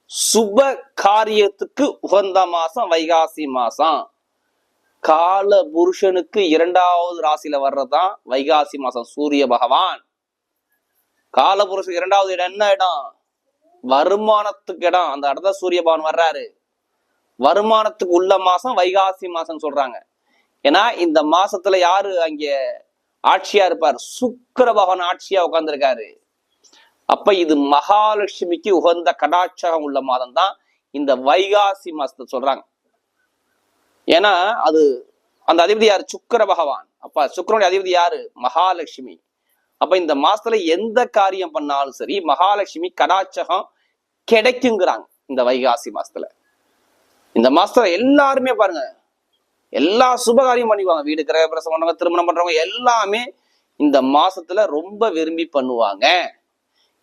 சுப காரியத்துக்கு உகந்த மாசம் வைகாசி மாசம். கால புருஷனுக்கு 2வது ராசியில வர்றதுதான் வைகாசி மாசம். சூரிய பகவான் கால புருஷன் 2வது இடம் என்ன இடம்? வருமானத்துக்கு இடம். அந்த இடத்துல சூரிய பகவான் வர்றாரு. வருமானத்துக்கு உள்ள மாசம் வைகாசி மாசம் சொல்றாங்க. ஏன்னா இந்த மாசத்துல யாரு அங்க ஆட்சியா இருப்பார்? சுக்கிர பகவான் ஆட்சியா உட்கார்ந்துருக்காரு. அப்ப இது மகாலட்சுமிக்கு உகந்த கடாட்சகம் உள்ள மாதம் தான் இந்த வைகாசி மாசத்தை சொல்றாங்க. ஏன்னா அது அந்த அதிபதி யாரு? சுக்கிர பகவான். அப்ப சுக்கிரனுடைய அதிபதி யாரு? மகாலட்சுமி. அப்ப இந்த மாசத்துல எந்த காரியம் பண்ணாலும் சரி மகாலட்சுமி கடாட்சகம் கிடைக்குங்கிறாங்க. இந்த வைகாசி மாசத்துல இந்த மாசத்துல எல்லாருமே பாருங்க எல்லா சுபகாரியம் பண்ணிக்குவாங்க. வீடு கிரக பிரசவம் பண்ணவங்க, திருமணம் பண்றவங்க எல்லாமே இந்த மாசத்துல ரொம்ப விரும்பி பண்ணுவாங்க.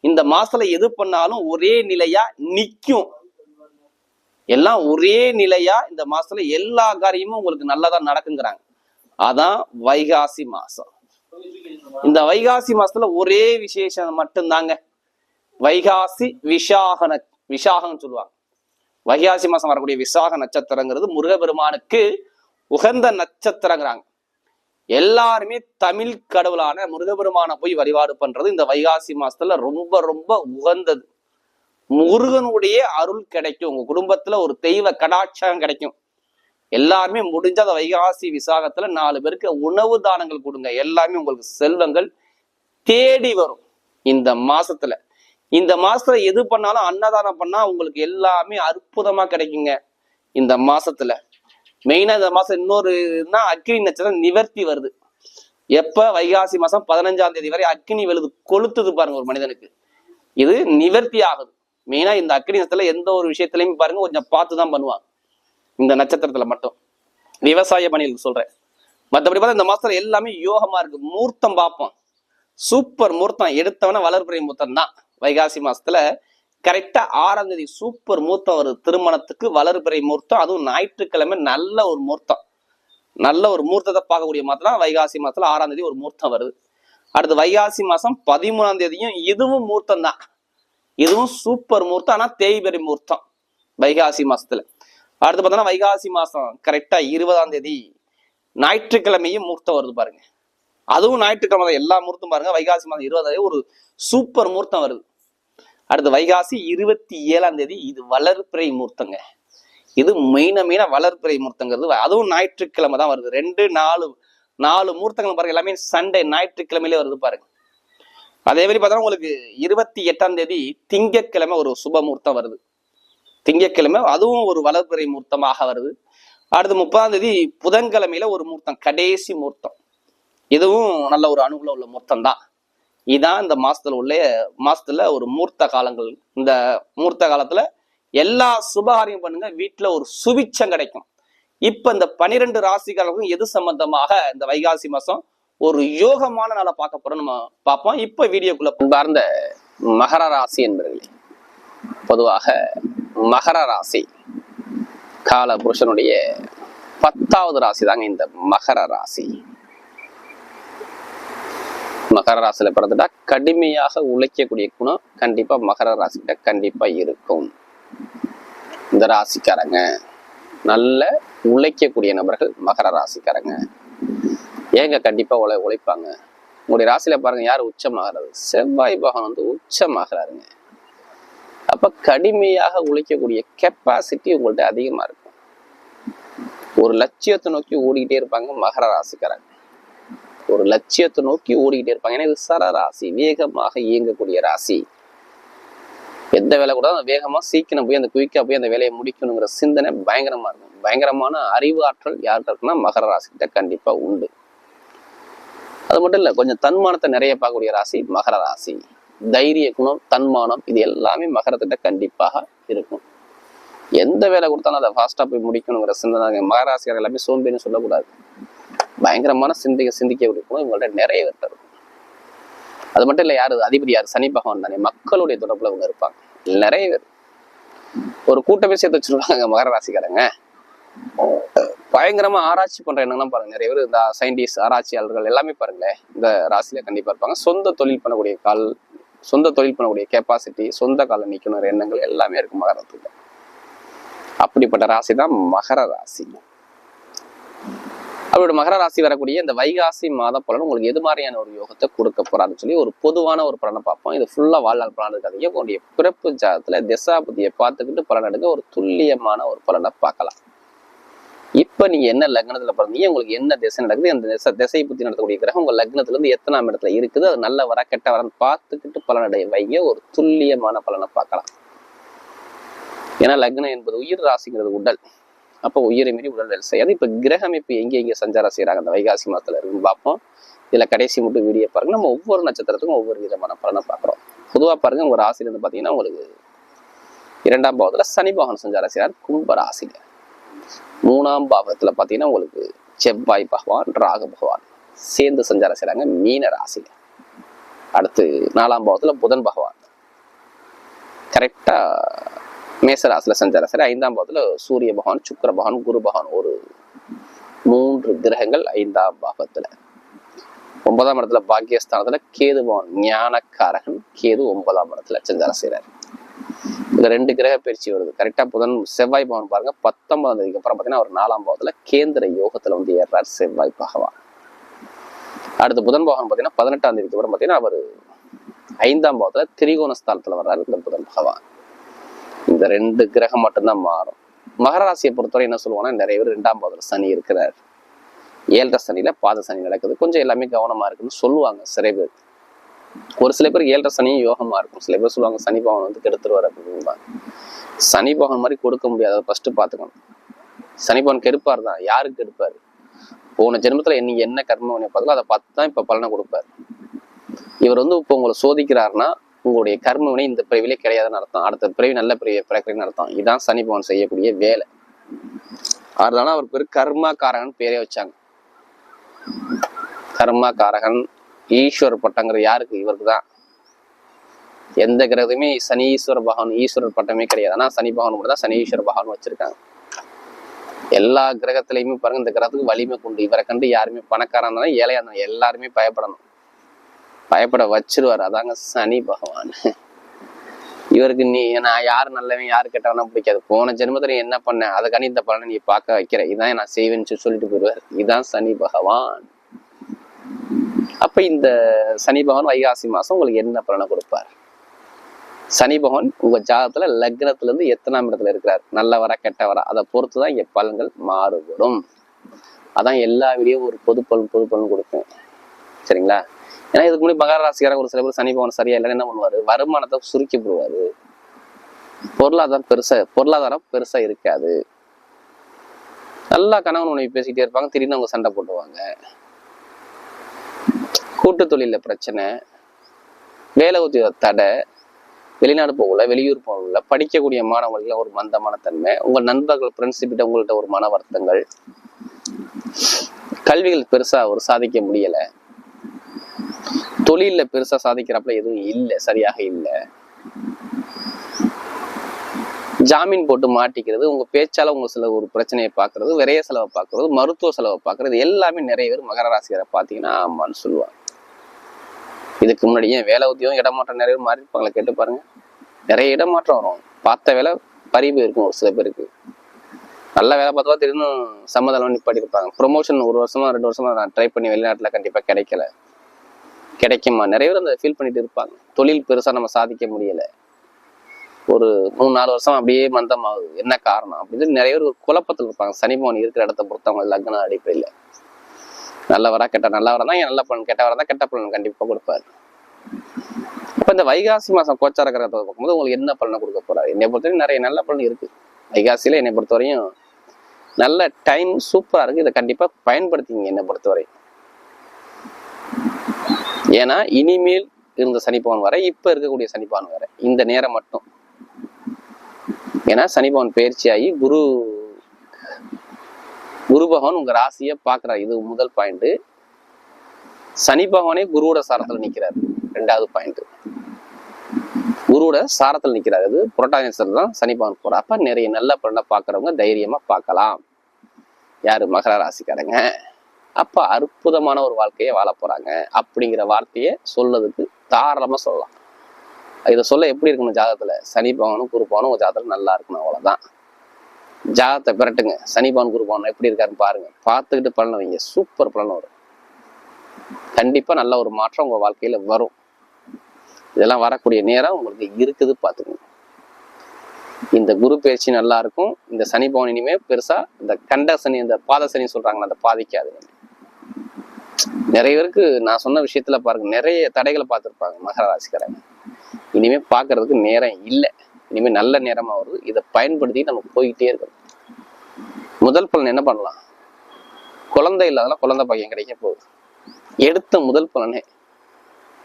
இந்த மாசத்துல எது பண்ணாலும் ஒரே நிலையா நிக்கும். எல்லாம் ஒரே நிலையா இந்த மாசத்துல எல்லா காரியமும் உங்களுக்கு நல்லதா நடக்குங்கிறாங்க. அதான் வைகாசி மாசம். இந்த வைகாசி மாசத்துல ஒரே விசேஷம் மட்டும்தாங்க. வைகாசி விசாகம் சொல்லுவாங்க. வைகாசி மாசம் வரக்கூடிய விசாக நட்சத்திரங்கிறது முருகபெருமானுக்கு உகந்த நட்சத்திரங்கிறாங்க. எல்லாருமே தமிழ் கடவுளான முருகபெருமான போய் வழிபாடு பண்றது இந்த வைகாசி மாசத்துல ரொம்ப ரொம்ப உகந்தது. முருகனுடைய அருள் கிடைக்கும். உங்க குடும்பத்துல ஒரு தெய்வ கடாட்சகம் கிடைக்கும். எல்லாருமே முடிஞ்ச அந்த வைகாசி விசாகத்துல 4 பேருக்கு உணவு தானங்கள் கொடுங்க. எல்லாமே உங்களுக்கு செல்வங்கள் தேடி வரும். இந்த மாசத்துல எது பண்ணாலும் அன்னதானம் பண்ணா உங்களுக்கு எல்லாமே அற்புதமா கிடைக்குங்க. இந்த மாசத்துல மெயினா இந்த மாசம் இன்னொரு அக்னி நட்சத்திரம் நிவர்த்தி வருது. எப்ப? வைகாசி மாசம் 15ஆம் தேதி வரை அக்னி வெளுது கொளுத்துது பாருங்க ஒரு மனிதனுக்கு. இது நிவர்த்தி ஆகுது. மெயினா இந்த அக்னி நட்சத்திரத்துல எந்த ஒரு விஷயத்திலையும் பாருங்க கொஞ்சம் பார்த்துதான் பண்ணுவாங்க. இந்த நட்சத்திரத்துல மட்டும் விவசாய பணிகளுக்கு சொல்றேன். மற்றபடி பார்த்தா இந்த மாசத்துல எல்லாமே யோகமா இருக்கு. மூர்த்தம் பார்ப்போம். சூப்பர் மூர்த்தம் எடுத்தவன வளர்பிறை மூர்த்தம் தான். வைகாசி மாசத்துல கரெக்டா 6ஆம் தேதி சூப்பர் மூர்த்தம் வருது. திருமணத்துக்கு வளர்பிறை மூர்த்தம். அதுவும் ஞாயிற்றுக்கிழமை நல்ல ஒரு மூர்த்தம். நல்ல ஒரு மூர்த்தத்தை பார்க்கக்கூடிய மாதம் வைகாசி மாசத்துல 6ஆம் தேதி ஒரு மூர்த்தம் வருது. அடுத்து வைகாசி மாசம் 13ஆம் தேதியும் இதுவும் மூர்த்தம் தான். இதுவும் சூப்பர் மூர்த்தம். ஆனா தேய்பிறை மூர்த்தம் வைகாசி மாசத்துல. அடுத்து பார்த்தோம்னா வைகாசி மாசம் கரெக்டா 20ஆம் தேதி ஞாயிற்றுக்கிழமையும் மூர்த்தம் வருது பாருங்க. அதுவும் ஞாயிற்றுக்கிழமை தான். எல்லா மூர்த்தம் பாருங்க. வைகாசி மாசம் 20ஆம் தேதி ஒரு சூப்பர் மூர்த்தம் வருது. அடுத்து வைகாசி 27ஆம் தேதி இது வளர்பிறை மூர்த்தங்க. இது மெயின வளர்பிறை மூர்த்தங்கிறது அதுவும் ஞாயிற்றுக்கிழமை தான் வருது. 2 4 மூர்த்தங்கள் பாருங்க. எல்லாமே சண்டே ஞாயிற்றுக்கிழமையிலே வருது பாருங்க. அதே மாதிரி பார்த்தா உங்களுக்கு 28ஆம் தேதி திங்கட்கிழமை ஒரு சுப மூர்த்தம் வருது. திங்கட்கிழமை அதுவும் ஒரு வளர்பிறை மூர்த்தமாக வருது. அடுத்து 30ஆம் தேதி புதன்கிழமையில ஒரு மூர்த்தம், கடைசி மூர்த்தம். இதுவும் நல்ல ஒரு அனுகூலம் உள்ள மூர்த்தம் தான். இதான் இந்த மாசத்துல ஒரு மூர்த்த காலங்கள். இந்த மூர்த்த காலத்துல எல்லா சுபகாரியம் பண்ணுங்க. வீட்டுல ஒரு சுபிச்சம் கிடைக்கும். இப்ப இந்த 12 ராசிக்காரர்களுக்கும் எது சம்பந்தமாக இந்த வைகாசி மாசம் ஒரு யோகமான நாளை பார்க்க போறோம் நம்ம பார்ப்போம். இப்ப வீடியோக்குள்ள பார்ந்த மகர ராசி என்பவர்களே, பொதுவாக மகர ராசி கால புருஷனுடைய 10வது ராசி தாங்க இந்த மகர ராசி. மகர ராசியில பிறந்துட்டா கடுமையாக உழைக்கக்கூடிய குணம் கண்டிப்பா மகர ராசிக்கிட்ட கண்டிப்பா இருக்கும். இந்த ராசிக்காரங்க நல்ல உழைக்கக்கூடிய நபர்கள் மகர ராசிக்காரங்க. ஏங்க கண்டிப்பா உழைப்பாங்க. உங்களுடைய ராசியில பாருங்க யார் உச்சமாகிறது? செவ்வாய் பகவான் உச்சமாகிறாருங்க. அப்ப கடுமையாக உழைக்கக்கூடிய கெப்பாசிட்டி உங்கள்ட்ட அதிகமா இருக்கும். ஒரு லட்சியத்தை நோக்கி ஓடிக்கிட்டே இருப்பாங்க மகர ராசிக்காரங்க. ஒரு லட்சியத்தை நோக்கி ஓடிக்கிட்டே இருப்பாங்க. ஏன்னா இது சர ராசி, வேகமாக இயங்கக்கூடிய ராசி. எந்த வேலை கூட வேகமா சீக்கிரம் போய் அந்த குயிக்கா போய் அந்த வேலையை முடிக்கணுங்கிற சிந்தனை பயங்கரமா இருக்கும். பயங்கரமான அறிவு ஆற்றல் யார்கிட்ட இருக்குன்னா மகர ராசிக்கிட்ட கண்டிப்பா உண்டு. அது மட்டும் இல்ல, கொஞ்சம் தன்மானத்தை நிறைய பார்க்கக்கூடிய ராசி மகர ராசி. தைரிய குணம், தன்மானம் இது எல்லாமே மகரத்திட்ட கண்டிப்பாக இருக்கும். எந்த வேலை கொடுத்தாலும் அதை ஃபாஸ்டா போய் முடிக்கணுங்கிற சிந்தனை. மகர ராசிக்காரர் எல்லாமே சோம்பேறின்னு சொல்லக்கூடாது. பயங்கரமான சிந்திக்கக்கூடிய குணம் இவங்கள்ட்ட நிறைய பேர் இருக்கும். அது மட்டும் இல்ல, யாரு அதிபதி யாரு? சனி பகவான் தானே. மக்களுடைய தொடர்புல இவங்க இருப்பாங்க. நிறைய பேர் ஒரு கூட்டமே சேர்த்து வச்சிருவாங்க மகர ராசிக்காரங்க. பயங்கரமா ஆராய்ச்சி பண்ற எண்ணங்கள்லாம் பாருங்க. நிறைய பேர் இந்த சயின்டிஸ்ட், ஆராய்ச்சியாளர்கள் எல்லாமே பாருங்களேன் இந்த ராசியில கண்டிப்பா இருப்பாங்க. சொந்த தொழில் பண்ணக்கூடிய சொந்த தொழில் பண்ணக்கூடிய கெப்பாசிட்டி, சொந்த காலம் நிக்கணும் எண்ணங்கள் எல்லாமே இருக்கு மகரத்துக்கு. அப்படிப்பட்ட ராசி தான் மகர ராசி. அவரோட மகர ராசி வரக்கூடிய இந்த வைகாசி மாத பலன் உங்களுக்கு எது மாதிரியான ஒரு யோகத்தை கொடுக்க போறாருன்னு சொல்லி ஒரு பொதுவான ஒரு பலனை பார்ப்போம். இது ஃபுல்லா வாழ்நாள் பலன் இருக்காதீங்க. உங்களுடைய பிறப்பு ஜாதத்துல திசாபதியை பார்த்துக்கிட்டு பலன் எடுக்க ஒரு துல்லியமான ஒரு பலனை பார்க்கலாம். இப்ப நீங்க என்ன லக்னத்துல பிறந்தீங்க, உங்களுக்கு என்ன திசை நடக்குது, அந்த திசை பத்தி நடத்தக்கூடிய கிரகம் உங்க லக்னத்துல இருந்து எத்தனாம் இடத்துல இருக்குது, அது நல்ல வர கெட்ட வரன்னு பார்த்துக்கிட்டு பலனடைய வைங்க ஒரு துல்லியமான பலனை பார்க்கலாம். ஏன்னா லக்னம் என்பது உயிர், ராசிங்கிறது உடல். அப்போ உயிரை மீறி உடல் வேலை செய்யாது. இப்ப கிரக அமைப்பு எங்க சஞ்சாரம் செய்யறாங்க அந்த வைகாசி மாதத்துல இருக்குன்னு பார்ப்போம். இதுல கடைசி மட்டும் வீடியோ பாருங்க. நம்ம ஒவ்வொரு நட்சத்திரத்துக்கும் ஒவ்வொரு விதமான பலனை பார்க்குறோம். பொதுவா பாருங்க, உங்க ராசியில இருந்து பாத்தீங்கன்னா உங்களுக்கு 2ஆம் பாவத்துல சனி பகவான் சஞ்சாரம் செய்யறார் கும்ப ராசியில. 3ஆம் பாவத்துல பாத்தீங்கன்னா உங்களுக்கு செவ்வாய் பகவான் ராகு பகவான் சேர்ந்து சஞ்சாரம் செய்யறாங்க மீன ராசியில. அடுத்து 4ஆம் பாவத்துல புதன் பகவான் கரெக்டா மேசராசில சஞ்சாரம் சரி. 5ஆம் பாவத்துல சூரிய பகவான், சுக்கிர பகவான், குரு பகவான், ஒரு 3 கிரகங்கள் 5ஆம் பாவத்துல. 9ஆம் இடத்துல பாக்கியஸ்தானத்துல கேது பகவான் ஞானக்காரகன், கேது 9ஆம் இடத்துல சஞ்சாரம் செய்யறாரு. இதுல 2 கிரக பயிற்சி வருது கரெக்டா. புதன் செவ்வாய் பகவான் பாருங்க 19ஆம் தேதிக்கு அப்புறம் பாத்தீங்கன்னா அவர் 4ஆம் பாவத்துல கேந்திர யோகத்துல வந்து ஏறார் செவ்வாய் பகவான். அடுத்து புதன் பகவான் பாத்தீங்கன்னா 18ஆம் தேதிக்கு அப்புறம் பாத்தீங்கன்னா அவர் 5ஆம் பாவத்துல திரிகோண ஸ்தானத்துல வர்றாரு இந்த புதன் பகவான். இந்த 2 கிரகம் மட்டும்தான் மாறும். மகர ராசியை பொறுத்தவரை என்ன சொல்லுவாங்கன்னா, நிறைய பேர் 2ஆம் பாவத்துல சனி இருக்கிறார், 7ரை சனியில பாத சனி நடக்குது, கொஞ்சம் எல்லாமே கவனமா இருக்குன்னு சொல்லுவாங்க சில பேர். ஒரு சில பேர் 7ரை சனியும் யோகமா இருக்கும். சில பேர் சொல்லுவாங்க சனி பகவான் வந்து கெடுத்துருவார் அப்படின்பாங்க. சனி பகவான் மாதிரி கொடுக்க முடியாது, அதை ஃபர்ஸ்ட் பாத்துக்கணும். சனி பகவான் கெடுப்பார் தான். யாருக்கு கெடுப்பாரு? போன ஜென்மத்துல நீங்க என்ன கர்ம பார்த்தீங்களோ அதை பார்த்து தான் இப்ப பலனை கொடுப்பாரு. இவர் வந்து இப்போ உங்களை சோதிக்கிறாருன்னா உங்களுடைய கர்ம வினை இந்த பிறவிலே கிடையாதுன்னு அர்த்தம். அடுத்த பிறவி நல்ல பிறவியை பிறக்கிறேன்னு அர்த்தம். இதுதான் சனி பகவான் செய்யக்கூடிய வேலை. அதனால அவர் பேரு கர்மா காரகன் பேரே வச்சாங்க. கர்மா காரகன் ஈஸ்வர பட்டங்கிறது யாருக்கு? இவருக்கு தான். எந்த கிரகத்தையுமே சனீஸ்வர பகவான் ஈஸ்வரர் பட்டமே கிடையாது. ஆனா சனி பகவான் மட்டும் தான் சனீஸ்வர பகவான் வச்சிருக்காங்க. எல்லா கிரகத்திலையுமே பாருங்க இந்த கிரகத்துக்கு வலிமை கொண்டு. இவரை கண்டு யாருமே பணக்காரா இருந்தாலும் ஏழையா இருந்தாலும் எல்லாருமே பயப்படணும். பயப்பட வச்சிருவாரு. அதாங்க சனி பகவான். இவருக்கு நான் யாரு நல்லவன் யாரு கெட்டவனா பிடிக்காது. போன ஜென்மத்துல என்ன பண்ண அதுக்கான இந்த பலனை நீ பார்க்க வைக்கிற, இதான் நான் செய்வேன்னு சொல்லிட்டு போயிடுவார். இதுதான் சனி பகவான். அப்ப இந்த சனி பகவான் வைகாசி மாசம் உங்களுக்கு என்ன பலனை கொடுப்பார்? சனி பகவான் உங்க ஜாதகத்துல லக்னத்துல இருந்து எத்தனாம் இடத்துல இருக்கிறார், நல்லவரா கெட்டவரா, அதை பொறுத்துதான் இங்க பலன்கள் மாறுபடும். அதான் எல்லா வீடியோ ஒரு பொது பலன் கொடுப்பேன், சரிங்களா? ஏன்னா இதுக்கு முன்னாடி மகர ராசிக்காரங்க ஒரு சில பேர் சனி பகவான் சரியா இல்லைன்னு என்ன பண்ணுவாரு, வருமானத்தை சுருக்கி போடுவாரு. பொருளாதாரம் பெருசா இருக்காது. நல்லா கணவன் உணவு பேசிக்கிட்டே இருப்பாங்க, திடீர்னு அவங்க சண்டை போட்டுவாங்க. கூட்டு தொழில பிரச்சனை, வேலை உத்தியோக தடை, வெளிநாடு போகல, வெளியூர் போகல, படிக்கக்கூடிய மாணவர்களுக்கு ஒரு மந்தமான தன்மை, உங்கள் நண்பர்கள் ஃப்ரெண்ட்ஷிப்கிட்ட உங்கள்கிட்ட ஒரு மன வருத்தங்கள், கல்விகள் பெருசா ஒரு சாதிக்க முடியல, தொழில பெருசா சாதிக்கிறப்பல எதுவும் இல்லை, சரியாக இல்லை, ஜாமீன் போட்டு மாட்டிக்கிறது, உங்க பேச்சால உங்க சில ஒரு பிரச்சனையை பாக்குறது, விரைய செலவை பாக்குறது, மருத்துவ செலவை பாக்குறது, எல்லாமே நிறைய பேர் மகர ராசிக்காரை பாத்தீங்கன்னா ஆமான்னு சொல்லுவாங்க. இதுக்கு முன்னாடி ஏன் வேலை உத்தியோகம் இடமாற்றம் நிறைய பேர் மாறி இருப்பாங்களா கேட்டு பாருங்க. நிறைய இடமாற்றம் வரும். பார்த்த வேலை பறிவு இருக்கும். ஒரு சில பேருக்கு நல்ல வேலை பார்த்தா திடீர்னு சம்மதம் நிப்பாட்டி இருப்பாங்க. ப்ரொமோஷன் 1 வருஷமா 2 வருஷமா நான் ட்ரை பண்ணி வெளிநாட்டுல கண்டிப்பா கிடைக்குமா நிறைய பேர் அந்த ஃபீல் பண்ணிட்டு இருப்பாங்க. தொழில் பெருசா நம்ம சாதிக்க முடியல, ஒரு 3-4 வருஷம் அப்படியே மந்தமாகுது, என்ன காரணம் அப்படின்னு நிறைய பேர் ஒரு குழப்பத்தில் இருப்பாங்க. சனி பகவான் இருக்கிற இடத்த பொறுத்தவங்க லக்ன அடிப்படையில் நல்லவரா நல்லவரா தான் நல்ல பலன், கெட்டவரா தான் கெட்ட பலன் கண்டிப்பா கொடுப்பாரு. இப்ப இந்த வைகாசி மாசம் கோச்சார கிரகத்தை பார்க்கும்போது உங்களுக்கு என்ன பலனை கொடுக்க போறாரு? என்னை பொறுத்தவரைக்கும் நிறைய நல்ல பலன் இருக்கு. வைகாசியில என்னை பொறுத்தவரையும் நல்ல டைம் சூப்பரா இருக்கு. இதை கண்டிப்பா பயன்படுத்திங்க என்னை பொறுத்தவரை. ஏன்னா இனிமேல் இருந்த சனிப்பவன் வர இப்ப இருக்கக்கூடிய சனிப்பவன் வர இந்த நேரம் மட்டும். ஏன்னா சனிப்பவன் பயிற்சியாகி குரு பகவான் உங்க ராசியை பாக்குறாரு. இது முதல் பாயிண்ட். சனி பகவானே குருவோட சாரத்துல நிக்கிறாரு. 2வது பாயிண்ட், குருவோட சாரத்துல நிக்கிறாரு. அது புரட்டாதி தான் சனி பகவான் போற. அப்ப நிறைய நல்ல பலனை பாக்குறவங்க தைரியமா பார்க்கலாம். யாரு? மகர ராசிக்காரங்க. அப்ப அற்புதமான ஒரு வாழ்க்கையை வாழ போறாங்க அப்படிங்கிற வார்த்தையை சொல்லதுக்கு தாராளமா சொல்லலாம். இதை சொல்ல எப்படி இருக்கணும் ஜாதகத்துல, சனி பவனும் குரு பவனும் ஒரு ஜாதகம் நல்லா இருக்கணும், அவ்வளவுதான். ஜாதகத்தை பிரட்டுங்க, சனி பவன் குரு பவன் எப்படி இருக்காருன்னு பாருங்க, பார்த்துக்கிட்டு பலன் வைங்க, சூப்பர் பலன் வரும். கண்டிப்பா நல்ல ஒரு மாற்றம் உங்க வாழ்க்கையில வரும். இதெல்லாம் வரக்கூடிய நேரம் உங்களுக்கு இருக்குது, பாத்துக்கணும். இந்த குரு பயிற்சி நல்லா இருக்கும். இந்த சனி பவன் இனிமே பெருசா இந்த கண்ட சனி, இந்த பாத சனி சொல்றாங்களா, அந்த பாதிக்காது. நிறைய பேருக்கு நான் சொன்ன விஷயத்துல பாருங்க, நிறைய தடைகளை பார்த்துருப்பாங்க மகர ராசிக்காரங்க. இனிமே பாக்குறதுக்கு நேரம் இல்லை, இனிமே நல்ல நேரமா வருது. இதை பயன்படுத்தி நம்ம போய்கிட்டே இருக்கணும். முதல் பலன் என்ன பண்ணலாம், குழந்தை இல்லாதெல்லாம் குழந்தை பாக்கியம் கிடைக்க போகுது. எடுத்த முதல் பலனே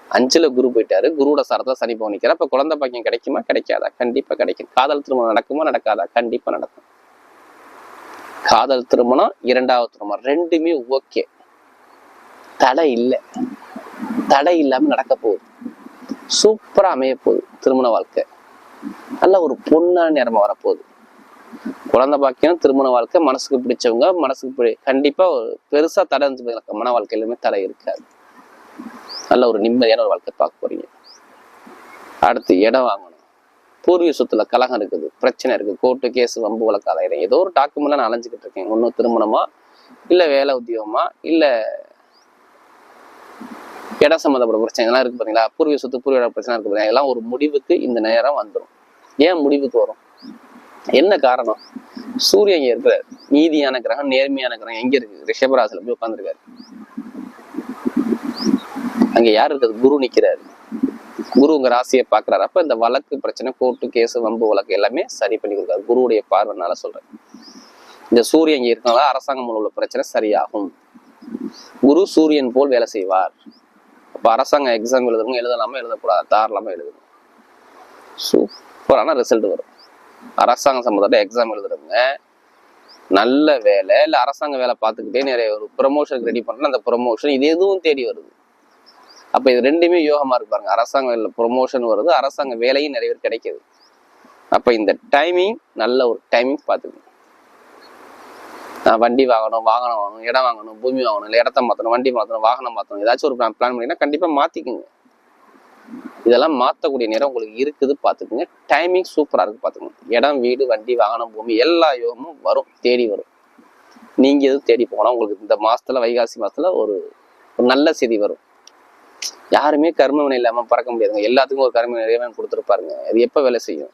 5ல குரு போயிட்டாரு, குருவோட சாரத்துல சனி பவன் நிற்கிறார். அப்ப குழந்தை பாக்கியம் கிடைக்குமா கிடைக்காதா? கண்டிப்பா கிடைக்கும். காதல் திருமணம் நடக்குமா நடக்காதா? கண்டிப்பா நடக்கும். காதல் திருமணம், 2வது திருமணம் ரெண்டுமே ஓகே, தடை இல்லை. தடை இல்லாம நடக்க போகுது, சூப்பரா அமைய போகுது. திருமண வாழ்க்கை நல்ல ஒரு பொண்ணான நேரமா வரப்போகுது. குழந்தை பாக்கியம், திருமண வாழ்க்கை, மனசுக்கு பிடிச்சவங்க, மனசுக்கு கண்டிப்பா ஒரு பெருசா தடை மன வாழ்க்கையிலுமே தடை இருக்காது. நல்ல ஒரு நிம்மதியான ஒரு வாழ்க்கை பார்க்க போறீங்க. அடுத்து இடம் வாங்கணும், பூர்வீக சொத்துல கலகம் இருக்குது, பிரச்சனை இருக்கு, கோர்ட்டு கேஸ் வம்பு வழக்கு அலையிறேன், ஏதோ ஒரு டாக்குமெண்ட்ல நான் அலைஞ்சுக்கிட்டு இருக்கேன். ஒன்னும் திருமணமா, இல்ல வேலை உத்தியோகமா, இல்ல இடம் சம்மந்தப்பட்ட பிரச்சனை எல்லாம் இருக்கு பாத்தீங்களா, பூர்வீக சொத்து பூர்வீக பிரச்சனை இருக்கு பாத்தீங்களா, எல்லாம் ஒரு முடிவுக்கு இந்த நேரம் வந்துடும். ஏன் முடிவுக்கு வரும், என்ன காரணம்? சூரியன் இங்க இருக்கிற நீதியான கிரகம், நேர்மையான கிரகம் எங்க இருக்கு? ரிஷபராசில போய் உட்கார்ந்துருக்காரு. அங்க யாரு இருக்கிறது? குரு நிக்கிறாரு. குரு உங்க ராசியை பாக்குறாரு. அப்ப இந்த வழக்கு பிரச்சனை, கோர்ட்டு கேஸ் வம்பு வழக்கு எல்லாமே சரி பண்ணி கொடுக்காரு, குருவுடைய பார்வைனால சொல்றேன். இந்த சூரியன் இங்க இருக்கனால அரசாங்கம் உள்ள பிரச்சனை சரியாகும். குரு சூரியன் போல் வேலை செய்வார். அப்ப அரசாங்க எக்ஸாம் எழுதுறவங்க எழுதலாமா எழுதக்கூடாது, தாராளமா எழுதணும், சூப்பரான ரிசல்ட் வரும். அரசாங்கம் சம்பந்தப்பட்ட எக்ஸாம் எழுதுறவங்க நல்ல வேலை, இல்ல அரசாங்க வேலை பார்த்துக்கிட்டே நிறைய ஒரு ப்ரமோஷனுக்கு ரெடி பண்ற அந்த ப்ரமோஷன் இது எதுவும் தேடி வருது. அப்ப இது ரெண்டுமே யோகமா இருப்பாங்க. அரசாங்க வேலை ப்ரமோஷன் வருது, அரசாங்க வேலையும் நிறைய பேர் கிடைக்குது. அப்ப இந்த டைமிங் நல்ல ஒரு டைமிங் பார்த்துக்கணும். வண்டி வாங்கணும், வாகனம் வாங்கணும், இடம் வாங்கணும், பூமி வாங்கணும், இல்லை இடத்த மாற்றணும், வண்டி மாற்றணும், வாகனம் மாற்றணும், ஏதாச்சும் ஒரு பிளான் பண்ணிங்கன்னா கண்டிப்பா மாத்திக்குங்க. இதெல்லாம் மாற்றக்கூடிய நேரம் உங்களுக்கு இருக்குது, பார்த்துக்குங்க. டைமிங் சூப்பரா இருக்கு, பார்த்துக்கணும். இடம், வீடு, வண்டி, வாகனம், பூமி எல்லா யோகமும் வரும், தேடி வரும். நீங்க எதுவும் தேடி போனா உங்களுக்கு இந்த மாசத்துல, வைகாசி மாசத்துல ஒரு நல்ல செய்தி வரும். யாருமே கர்மவினை இல்லாம பறக்க முடியாதுங்க. எல்லாத்துக்கும் ஒரு கர்ம இறைவன் கொடுத்துருப்பாருங்க. அது எப்ப வேலை செய்யும்?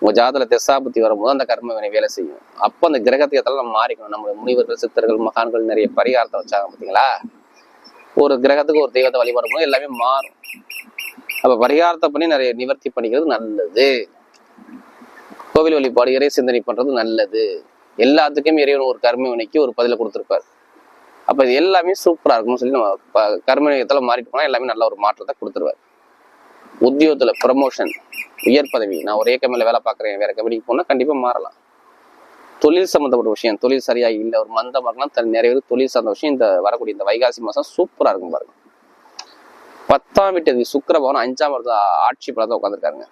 உங்க ஜாதகத்துல திசாபுத்தி வரும்போது அந்த கர்ம வினை வேலை செய்யும். அப்போ அந்த கிரகத்துக்கு நம்ம மாறிக்கணும். நம்ம முனிவர்கள், சித்தர்கள், மகான்கள் நிறைய பரிகாரத்தை வச்சாங்க பார்த்தீங்களா. ஒரு கிரகத்துக்கு ஒரு தெய்வத்தை வழிபடும் போது எல்லாமே மாறும். அப்ப பரிகாரத்தை பண்ணி நிறைய நிவர்த்தி பண்ணிக்கிறது நல்லது. கோவில் வழிபாடு, இறை சிந்தனை பண்றது நல்லது. எல்லாத்துக்கும் இறைவன் ஒரு கர்ம வினைக்கு ஒரு பதில கொடுத்துருப்பாரு. அப்ப இது எல்லாமே சூப்பரா இருக்கும்னு சொல்லி நம்ம கர்ம வினையத்துல மாறிட்டு போனா எல்லாமே நல்ல ஒரு மாற்றத்தை கொடுத்துருவாரு. உத்தியோகத்துல ப்ரமோஷன், உயர் பதவி, நான் ஒரே கம்பெனில வேலை பார்க்குறேன், வேற கம்பெனிக்கு போனா கண்டிப்பா மாறலாம். தொழில் சம்பந்தப்பட்ட விஷயம், தொழில் சரியா இல்லை, ஒரு மந்தமா இருக்கலாம், நிறைய பேர் தொழில் சார்ந்த விஷயம் இந்த வரக்கூடிய இந்த வைகாசி மாசம் சூப்பரா இருக்கும் பாருங்க. 10ஆம் வீட்டு சுக்கிர பவன் 5ஆம் இடத்துல ஆட்சி பலத்தை உட்காந்துருக்காருங்க.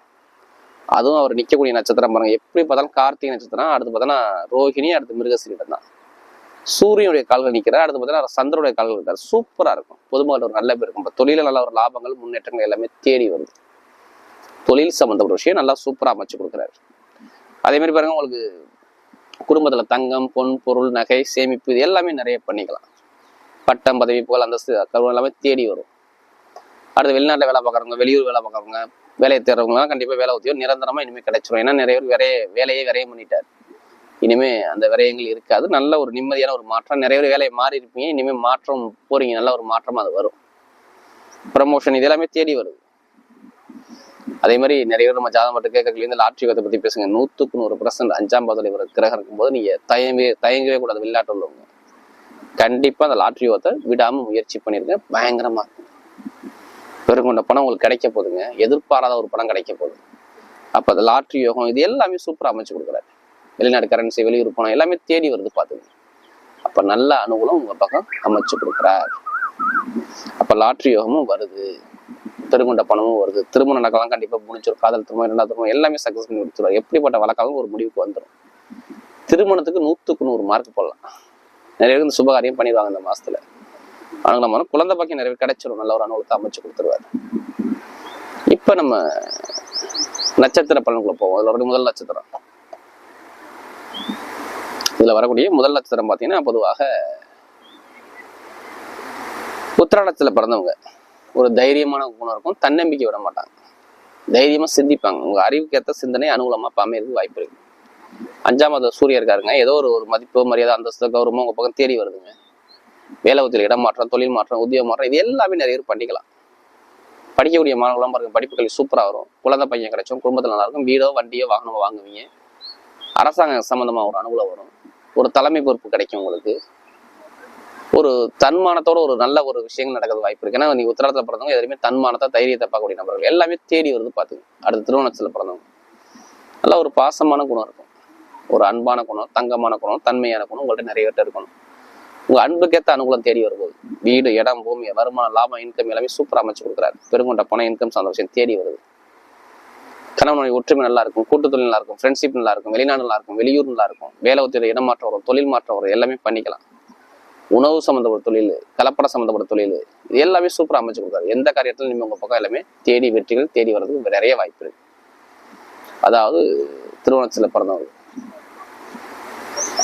அதுவும் அவர் நிக்கக்கூடிய நட்சத்திரம் பாருங்க, எப்படி பார்த்தாலும் கார்த்திகை நட்சத்திரம், அடுத்து பார்த்தோன்னா ரோஹிணி, அடுத்து மிருகசீரிடம் தான். சூரியனுடைய கால்கள் நிற்கிறார், அடுத்து பார்த்தீங்கன்னா சந்திரனுடைய கால்கள் இருக்காரு. சூப்பரா இருக்கும். பொதுமக்கள் ஒரு நல்ல பேர் இருக்கும். இப்போ தொழில நல்ல ஒரு லாபங்கள், முன்னேற்றங்கள் எல்லாமே தேடி வருது. தொழில் சம்பந்தப்பட்ட விஷயம் நல்லா சூப்பரா அமைச்சு கொடுக்குறாரு. அதே மாதிரி பாருங்க, உங்களுக்கு குடும்பத்துல தங்கம், பொன், பொருள், நகை, சேமிப்பு இது எல்லாமே நிறைய பண்ணிக்கலாம். பட்டம், பதவி, புகழ், அந்தஸ்து எல்லாமே தேடி வரும். அடுத்து வெளிநாட்டுல வேலை பார்க்குறவங்க, வெளியூர் வேலை பார்க்குறவங்க, வேலையை தேர்றவங்கலாம் கண்டிப்பா வேலை உத்தியோகம் நிரந்தரமா இனிமேல் கிடைச்சிரும். ஏன்னா நிறைய பேர் வேலையே விரையம் பண்ணிட்டாரு. இனிமே அந்த விரயங்கள் இருக்காது. நல்ல ஒரு நிம்மதியான ஒரு மாற்றம். நிறைய பேர் வேலையை மாறி இருப்பீங்க, இனிமே மாற்றம் போறீங்க, நல்ல ஒரு மாற்றமா அது வரும். ப்ரமோஷன் இது எல்லாமே தேடி வருது. அதே மாதிரி நிறைய பேர் நம்ம ஜாதகம் மட்டும் கேட்கறதுல இருந்து லாட்ரி யோகத்தை பத்தி பேசுங்க. 100% 5ஆம் பாதத்துல இவர் கிரகம் இருக்கும்போது நீங்க தயங்கவே கூடாது. வெளிநாட்டு உள்ளவங்க கண்டிப்பா அந்த லாட்ரி யோகத்தை விடாம முயற்சி பண்ணிருங்க, பயங்கரமா இருக்கும். பெருங்கொண்ட பணம் உங்களுக்கு கிடைக்க போகுதுங்க, எதிர்பாராத ஒரு பணம் கிடைக்க போகுது. அப்ப அந்த லாட்ரி யோகம் இது எல்லாமே சூப்பரா அமைச்சு கொடுக்குறாரு. வெளிநாடு கரன்சி, வெளியூர் பணம் எல்லாமே தேடி வருது, பாத்துங்க. அப்ப நல்ல அனுகூலம் உங்க பக்கம் அமைச்சு கொடுக்குறார். அப்ப லாட்ரி யோகமும் வருது, பெருங்கொண்ட பணமும் வருது. திருமணம் நடக்கலாம், கண்டிப்பா முடிச்சிடும். காதல் திருமணம், 2வது திருமணம் எல்லாமே சக்சஸ் பண்ணி முடிச்சிடும். எப்படிப்பட்ட வழக்காலும் ஒரு முடிவுக்கு வந்துடும். திருமணத்துக்கு 100க்கு 100 மார்க் போடலாம். நிறைய பேர் இந்த சுபகாரியம் பண்ணிடுவாங்க இந்த மாசத்துல. ஆனால் குழந்தை பாக்கியம் நிறைய பேர் கிடைச்சிடும். நல்ல ஒரு அனுகூலத்தை அமைச்சு கொடுத்துருவாரு. இப்ப நம்ம நட்சத்திர பலன்களை போவோம். இதுல வரக்கூடிய முதல் நட்சத்திரம், இதுல வரக்கூடிய முதல் நட்சத்திரம் பாத்தீங்கன்னா பொதுவாக உத்திராடத்துல பிறந்தவங்க. ஒரு தைரியமான குணம் இருக்கும், தன்னம்பிக்கை விட மாட்டாங்க, தைரியமா சிந்திப்பாங்க. உங்க அறிவுக்கு ஏற்ற சிந்தனை அனுகூலமா அமையறதுக்கு வாய்ப்பு இருக்கு. 5ஆம் சூரியன் இருக்காருங்க. ஏதோ ஒரு மதிப்பு, மரியாதை, அந்தஸ்து, கௌரவம் உங்க பக்கம் தேடி வருதுங்க. வேலை உத்தியில் இடம் மாற்றம், தொழில் மாற்றம், உத்தியோக மாற்றம், இது எல்லாமே நிறைய பேர் பண்ணிக்கலாம். படிக்கக்கூடிய மாணவர்களும் பாருங்க, படிப்புகள் சூப்பரா வரும். குழந்தை பையன் கிடைச்சும், குடும்பத்தில் நல்லா இருக்கும். வீடோ வண்டியோ வாகனமோ வாங்குவீங்க. அரசாங்க சம்பந்தமா ஒரு அனுகூலம் வரும். ஒரு தலைமை பொறுப்பு கிடைக்கும் உங்களுக்கு. ஒரு தன்மானத்தோட ஒரு நல்ல ஒரு விஷயங்கள் நடக்கிறது வாய்ப்பு இருக்கு. ஏன்னா நீ உத்திராடத்துல பிறந்தவங்க எதுவுமே தன்மானத்தை, தைரியத்தை பார்க்கக்கூடிய நபர்கள் எல்லாமே தேடி வருது பாத்துங்க. அடுத்து திருவோணத்துல பிறந்தவங்க நல்ல ஒரு பாசமான குணம் இருக்கும், ஒரு அன்பான குணம், தங்கமான குணம், தன்மையான குணம் உங்கள்ட்ட நிறைய பேர் இருக்கணும். உங்க அன்புக்கேற்ற அனுகூலம் தேடி வரும்போது வீடு, இடம், பூமி, வருமானம், லாபம், இன்கம் எல்லாமே சூப்பரா அமைச்சு கொடுக்குறாரு. பெருங்கொண்ட பணம், இன்கம் சார்ந்த விஷயம் தேடி வருது. கணவனுடைய ஒற்றுமை நல்லா இருக்கும், கூட்டு தொழில் நல்லா இருக்கும், ஃப்ரெண்ட்ஷிப் நல்லா இருக்கும், வெளிநாடு நல்லா இருக்கும், வெளியூர் நல்லா இருக்கும், வேலை ஒத்திர இடம் மாற்றம் வரும், தொழில் மாற்றம் வரும், எல்லாமே பண்ணிக்கலாம். உணவு சம்மந்தப்பட்ட தொழில், கலப்பட சம்மந்தப்பட்ட தொழில், இது எல்லாமே சூப்பரா அமைச்சு கொடுக்குறாரு. எந்த காரியத்திலும் நீங்க உங்க பக்கம் எல்லாமே தேடி வெற்றிகள் தேடி வர்றதுக்கு நிறைய வாய்ப்பு இருக்கு. அதாவது திருவோணத்துல பிறந்தவங்க.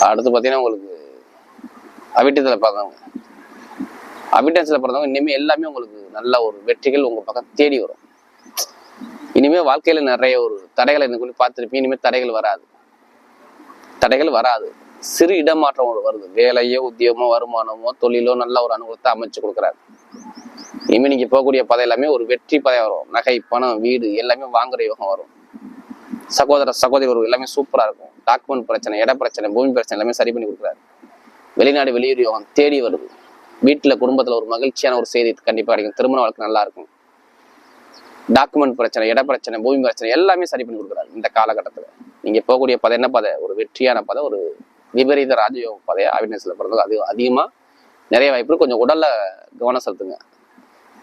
அடுத்து பாத்தீங்கன்னா உங்களுக்கு அவிட்டத்துல பிறந்தவங்க. அவிட்டத்துல பிறந்தவங்க இனிமே எல்லாமே உங்களுக்கு நல்ல ஒரு வெற்றிகள் உங்க பக்கம் தேடி வரும். இனிமே வாழ்க்கையில நிறைய ஒரு தடைகளை எனக்கு பார்த்துருப்பீங்க. இனிமே தடைகள் வராது, தடைகள் வராது. சிறு இடமாற்றம் வருது. வேலையோ, உத்தியோகமோ, வருமானமோ, தொழிலோ நல்ல ஒரு அனுகூலத்தை அமைச்சு கொடுக்குறாரு. இனிமே நீங்க போகக்கூடிய பதை எல்லாமே ஒரு வெற்றி பதை வரும். நகை, பணம், வீடு எல்லாமே வாங்குற யோகம் வரும். சகோதர சகோதரி எல்லாமே சூப்பரா இருக்கும். டாக்குமெண்ட் பிரச்சனை, இட பிரச்சனை, பூமி பிரச்சனை எல்லாமே சரி பண்ணி கொடுக்குறாரு. வெளிநாடு, வெளியூர் யோகம் தேடி வருது. வீட்டுல, குடும்பத்துல ஒரு மகிழ்ச்சியான ஒரு செய்தி கண்டிப்பா கிடைக்கும். திருமண வாழ்க்கை நல்லா இருக்கும். டாக்குமெண்ட் பிரச்சனை, இட பிரச்சனை, பூமி பிரச்சனை எல்லாமே சரி பண்ணி கொடுக்குறாரு. இந்த காலகட்டத்துல நீங்க போகக்கூடிய பதை என்ன பதை? ஒரு வெற்றியான பதை, ஒரு விபரீத ராஜயோக பதையா அவிட்டத்துல பிறந்தது. அது அதிகமா நிறைய வாய்ப்பு. கொஞ்சம் உடல்ல கவனம் செலுத்துங்க.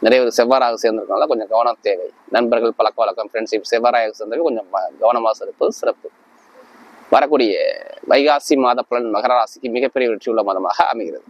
நிறைய ஒரு செவ்வாறாக சேர்ந்திருக்கனால கொஞ்சம் கவனம் தேவை. நண்பர்கள், பழக்க வழக்கம், ஃப்ரெண்ட்ஷிப் செவ்வாறாக சேர்ந்தவை கொஞ்சம் கவனமாக இருப்பது சிறப்பு. வரக்கூடிய வைகாசி மாத பலன் மகர ராசிக்கு மிகப்பெரிய வெற்றியுள்ள மாதமாக அமைகிறது.